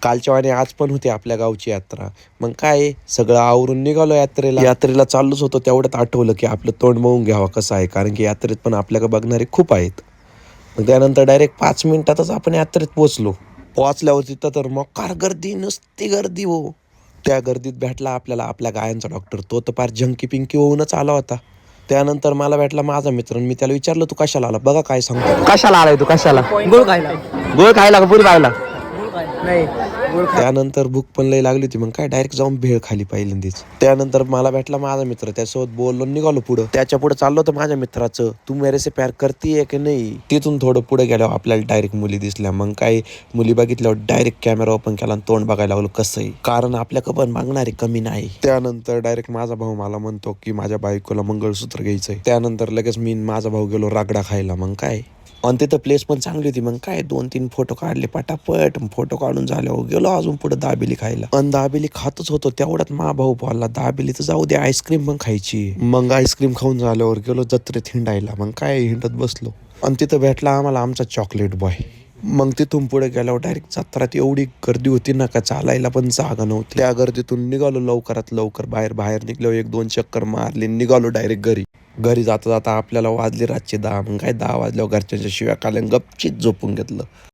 कालच्या वाणी आज पण होती आपल्या गावची यात्रा. मग काय सगळं आवरून निघालो यात्रेला. यात्रेला चाललोच होतो तेवढ्यात आठवलं की आपलं तोंड मळून घ्यावं कसं आहे, कारण की यात्रेत पण आपल्याकडे बघणारे खूप आहेत. मग त्यानंतर डायरेक्ट 5 मिनिटातच आपण यात्रेत पोहोचलो. पोहोचल्यावर तिथं तर मोकार गर्दी, नुसती गर्दी हो. त्या गर्दीत भेटला आपल्याला आपल्या गायांचा डॉक्टर. तो तर फार झंकी पिंकी होऊनच आला होता. त्यानंतर मला भेटला माझा मित्र. मी त्याला विचारलं तू कशाला आला, बघा काय सांगतो. कशाला आलाय तू, कशाला? गुळ खायला. गोळ खायला का पुरी खायला? नाही गुळ खा. त्यानंतर भूक पण लई लागली होती. मग काय डायरेक्ट जाऊन भेळ खाली पहिल्यांदीच. त्यानंतर मला भेटला माझा मित्र. त्यासोबत बोललो, निघालो पुढं. त्याच्या पुढे चाललो होतं माझ्या मित्राचं तू मेरे से प्यार करती है की नाही. तिथून थोडं पुढे गेल्यावर आपल्याला डायरेक्ट मुली दिसल्या. मग काय मुली बघितल्यावर डायरेक्ट कॅमेरा ओपन केला आणि तोंड बघायला लागलो कसंही, कारण आपल्याकडे पण मागणारे कमी नाही. त्यानंतर डायरेक्ट माझा भाऊ मला म्हणतो की माझ्या बायकोला मंगळसूत्र घ्यायचंय. त्यानंतर लगेच मी माझा भाऊ गेलो रागडा खायला. मग काय आणि तिथं प्लेस पण चांगली होती. मग काय 2-3 फोटो काढले पटापट. फोटो काढून झाल्यावर गेलो अजून पुढे दाबेली खायला. आणि दाबेली खातच होतो तेवढ्यात मा भाऊ बोलला दाबेली तर जाऊ दे, आईस्क्रीम पण खायची. मग आईस्क्रीम खाऊन झाल्यावर गेलो जत्रेत हिंडायला. मग काय हिंडत बसलो आणि तिथं भेटला आम्हाला आमचा चॉकलेट बॉय. मग तिथून पुढे गेल्यावर डायरेक्ट जत्रात एवढी गर्दी होती ना का चालायला पण जागा नव्हती. त्या गर्दीतून निघालो लवकरात लवकर बाहेर निघलो. 1-2 चक्कर मारले, निघालो डायरेक्ट घरी. घरी जाता जाता आपल्याला वाजले रातचे 10. मग काय 10 वाजल्यावर घरच्यांच्या शिव्या खाल्या, गपचीत झोपून घेतलं.